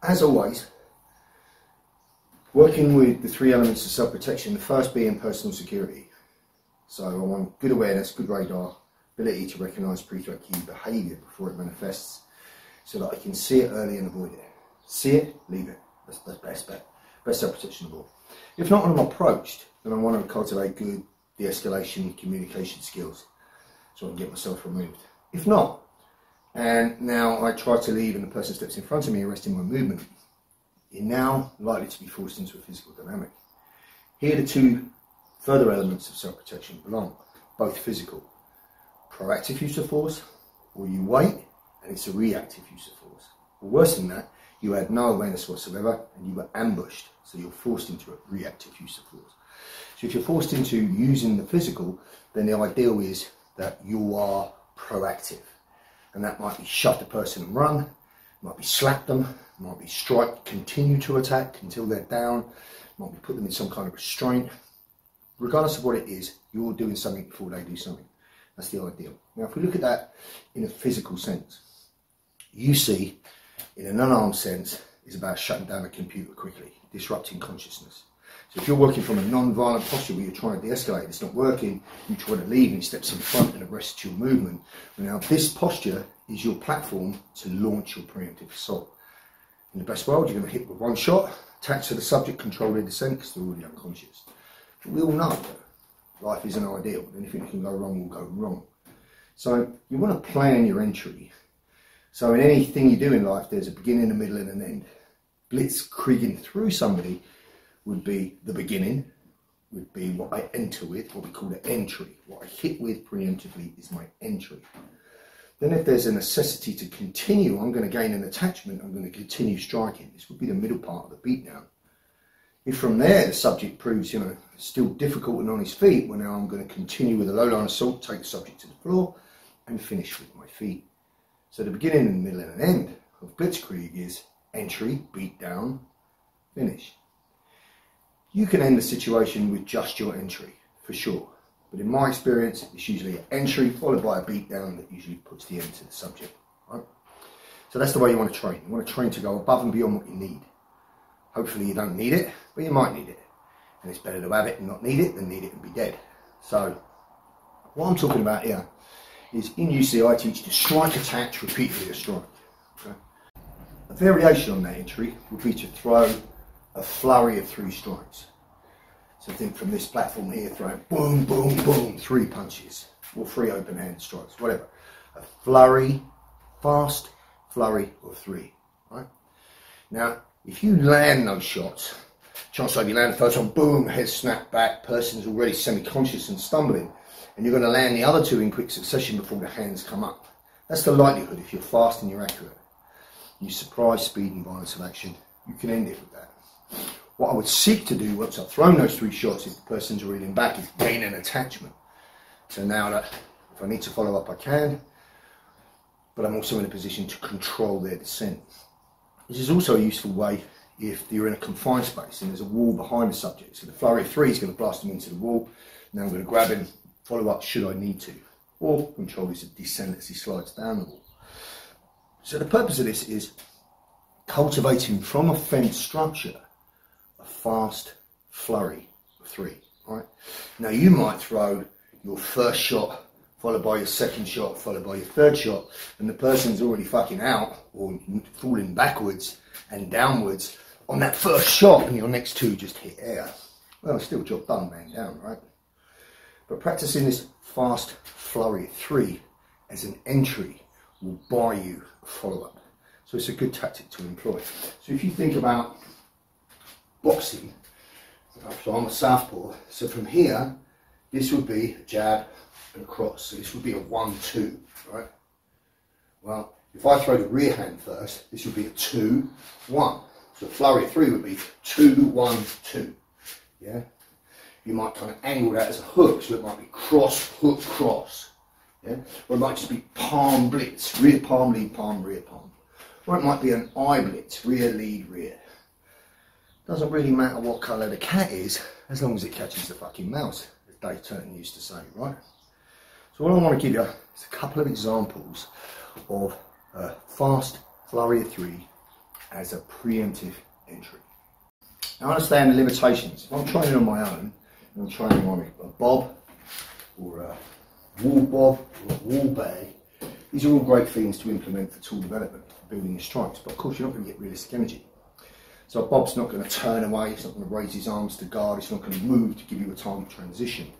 as always, working with the three elements of self-protection, the first being personal security. So I want good awareness, good radar, ability to recognise pre-threat key behaviour before it manifests, so that I can see it early and avoid it. See it, leave it. That's the best bet. Best self-protection of all. If not, when I'm approached, then I want to cultivate good de-escalation communication skills so I can get myself removed. If not, and now I try to leave and the person steps in front of me, arresting my movement, you're now likely to be forced into a physical dynamic. Here the two further elements of self-protection belong, both physical. Proactive use of force, or you wait and it's a reactive use of force. Or worse than that, you had no awareness whatsoever and you were ambushed, so you're forced into a reactive use of force. So if you're forced into using the physical, then the ideal is that you are proactive. And that might be shove the person and run, it might be slap them, it might be strike, continue to attack until they're down, it might be put them in some kind of restraint. Regardless of what it is, you're doing something before they do something. That's the ideal. Now, if we look at that in a physical sense, you see, in an unarmed sense, is about shutting down a computer quickly, disrupting consciousness. So if you're working from a non-violent posture where you're trying to de-escalate, it's not working, you try to leave and he steps in front and arrests your movement. Now, this posture is your platform to launch your preemptive assault. In the best world, you're going to hit with one shot, attach to the subject, control their descent because they're already unconscious. But we all know that life isn't ideal. Anything that can go wrong will go wrong. So you want to plan your entry. So in anything you do in life, there's a beginning, a middle and an end. Blitzkrieging through somebody would be the beginning, would be what I enter with, what we call the entry. What I hit with preemptively is my entry. Then if there's a necessity to continue, I'm going to gain an attachment, I'm going to continue striking. This would be the middle part of the beatdown. If from there the subject proves, still difficult and on his feet, well now I'm going to continue with a low-line assault, take the subject to the floor and finish with my feet. So the beginning and the middle and end of Blitzkrieg is entry, beatdown, finish. You can end the situation with just your entry, for sure. But in my experience, it's usually an entry followed by a beatdown that usually puts the end to the subject. Right? So that's the way you want to train. You want to train to go above and beyond what you need. Hopefully you don't need it, but you might need it. And it's better to have it and not need it than need it and be dead. So what I'm talking about here is in UC I teach to strike, attach, repeatedly a strike. Okay? A variation on that entry would be to throw a flurry of 3 strikes. So think from this platform here, throwing boom, boom, boom, 3 punches, or 3 open hand strikes, whatever. A flurry, fast flurry of 3, right? Now, if you land those shots, chances are you land the first one, boom, head snap back, person's already semi-conscious and stumbling, and you're going to land the other 2 in quick succession before the hands come up. That's the likelihood if you're fast and you're accurate. You surprise, speed and violence of action, you can end it with that. What I would seek to do once I've thrown those 3 shots, if the person's reeling back, is gain an attachment. So now that if I need to follow up, I can, but I'm also in a position to control their descent. This is also a useful way if you're in a confined space and there's a wall behind the subject. So the flurry of 3 is going to blast him into the wall. Now I'm going to grab him, follow up should I need to, or control his descent as he slides down the wall. So the purpose of this is cultivating from a fence structure a fast flurry of 3. Right? Now you might throw your first shot followed by your second shot, followed by your third shot, and the person's already fucking out or falling backwards and downwards on that first shot, and your next 2 just hit air. Well, still job done, man down, right? But practicing this fast flurry of 3 as an entry will buy you a follow-up. So it's a good tactic to employ. So if you think about boxing, so I'm a southpaw, so from here, this would be a jab and a cross. So this would be a 1-2, right? Well, if I throw the rear hand first, this would be a 2-1. So a flurry of 3 would be 2-1-2. Yeah? You might kind of angle that as a hook, so it might be cross, hook, cross. Yeah? Or it might just be palm blitz, rear palm, lead palm, rear palm. Or it might be an eye blitz, rear, lead, rear. Doesn't really matter what colour the cat is, as long as it catches the fucking mouse, as Dave Turton used to say, right? So what I want to give you is a couple of examples of a fast flurry of 3 as a preemptive entry. Now understand the limitations. If I'm training on my own, and I'm training on a bob, or a wall bob, or a wall bag, these are all great things to implement for tool development, for building your strikes, but of course you're not going to get realistic energy. So a bob's not going to turn away, it's not going to raise his arms to guard, it's not going to move to give you a target transition.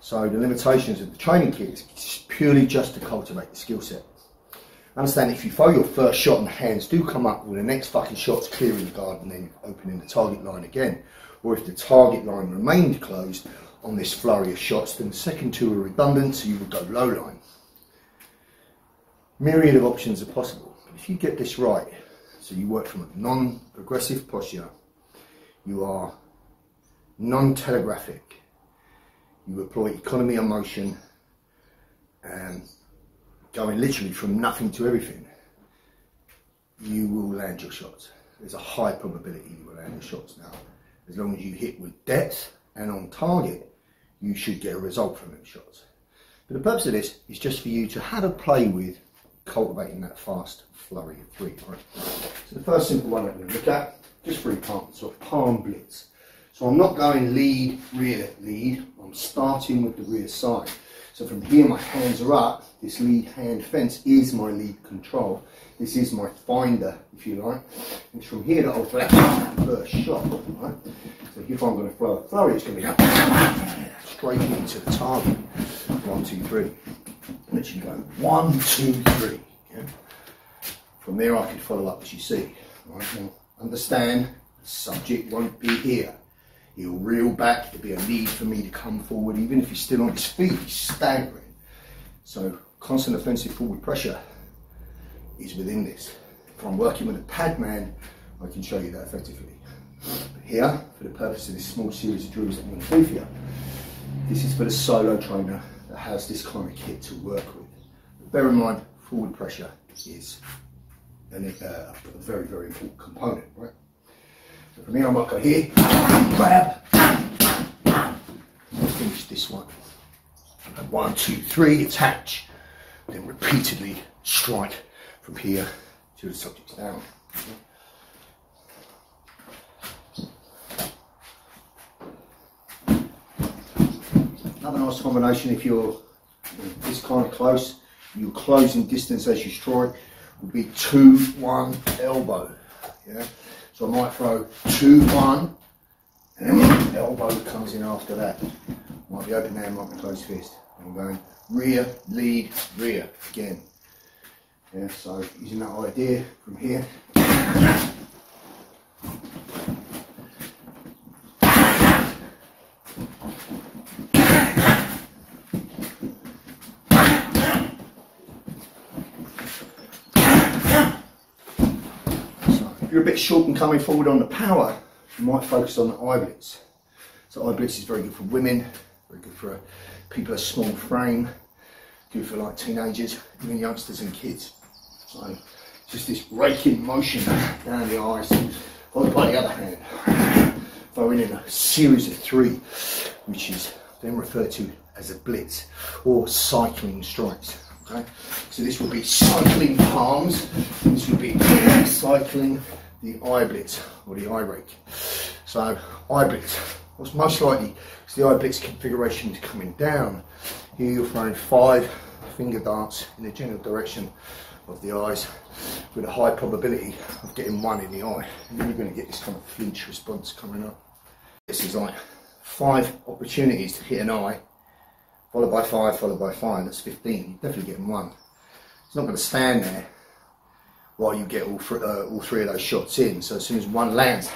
So the limitations of the training kit is purely just to cultivate the skill set. Understand, if you throw your first shot and the hands do come up, well, the next fucking shot's clearing the guard and then opening the target line again. Or if the target line remained closed on this flurry of shots, then the second two are redundant, so you would go low line. Myriad of options are possible, but if you get this right, so you work from a non-aggressive posture, you are non-telegraphic, you employ economy of motion, and going literally from nothing to everything, you will land your shots. There's a high probability you will land your shots now. As long as you hit with depth and on target, you should get a result from them shots. But the purpose of this is just for you to have a play with cultivating that fast flurry of three. Right? So the first simple one I'm going to look at, just three palms, so palm blitz. So I'm not going lead, rear, lead. I'm starting with the rear side. So from here my hands are up. This lead hand fence is my lead control. This is my finder, if you like. It's from here that I'll throw that first shot. Right? So if I'm going to throw a flurry, it's going to be straight into the target. 1, 2, 3. Literally go 1, 2, 3. Yeah? From there I can follow up as you see. Right? Now, understand, the subject won't be here. He'll reel back, there'll be a need for me to come forward, even if he's still on his feet, he's staggering. So constant offensive forward pressure is within this. If I'm working with a pad man, I can show you that effectively. But here, for the purpose of this small series of drills that I'm going to do for you, this is for the solo trainer that has this kind of kit to work with. But bear in mind, forward pressure is a very, very important component, right? So from here I might go here, grab, finish this one. 1, 2, 3, attach, then repeatedly strike from here to the subject's down. Another nice combination, if you're this kind of close, your closing distance as you strike will be 2, 1, elbow. Yeah? So I might throw 2, 1, and then elbow comes in after that. Might be open hand, might be closed fist. I'm going rear, lead, rear again. Yeah, so using that idea from here. So if you're a bit short and coming forward on the power, you might focus on the eye blitz. So eye blitz is very good for women, very good for people of small frame, good for like teenagers, even youngsters and kids. So just this raking motion down the eyes, followed by the other hand, throwing in a series of 3, which is then referred to as a blitz or cycling strikes. Okay, so this will be cycling palms, this will be cycling the eye blitz or the eye rake. So eye blitz. What's most likely is the eye blitz configuration is coming down. Here you're throwing 5 finger darts in the general direction of the eyes with a high probability of getting 1 in the eye. And then you're going to get this kind of flinch response coming up. This is like 5 opportunities to hit an eye, followed by 5, followed by 5. That's 15. You're definitely getting 1. It's not going to stand there while you get all 3 of those shots in. So as soon as 1 lands,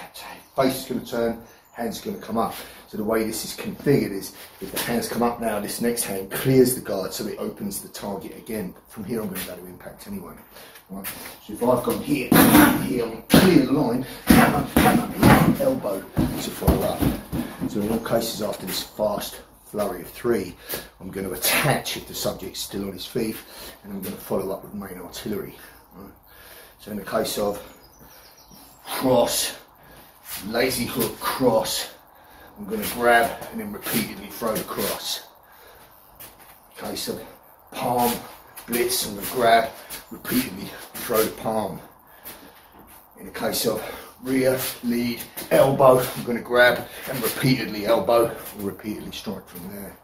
face is going to turn, hand's going to come up. So the way this is configured is, if the hands come up now, this next hand clears the guard, so it opens the target again. From here I'm going to go to impact anyway. Right? So if I've gone here, here, I'm clear the line, elbow to follow up. So in all cases, after this fast flurry of 3, I'm going to attach if the subject's still on his feet, and I'm going to follow up with main artillery. Right? So in the case of cross, lazy hook, cross, I'm going to grab and then repeatedly throw the cross. Case of palm, blitz, I'm going to grab, repeatedly throw the palm. In the case of rear, lead, elbow, I'm going to grab and repeatedly elbow or repeatedly strike from there.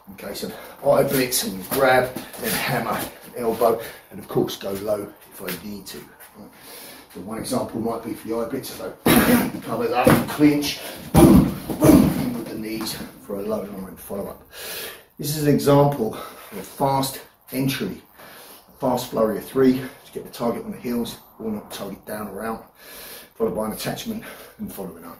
In case of eye blitz, I'm going to grab, then hammer, elbow, and of course go low if I need to. Right. So one example might be for the eye blitz, so cover that and clinch, boom, boom, with the knees for a low line follow up. This is an example of a fast entry, a fast flurry of 3 to get the target on the heels, or not totally down or out, followed by an attachment and following up.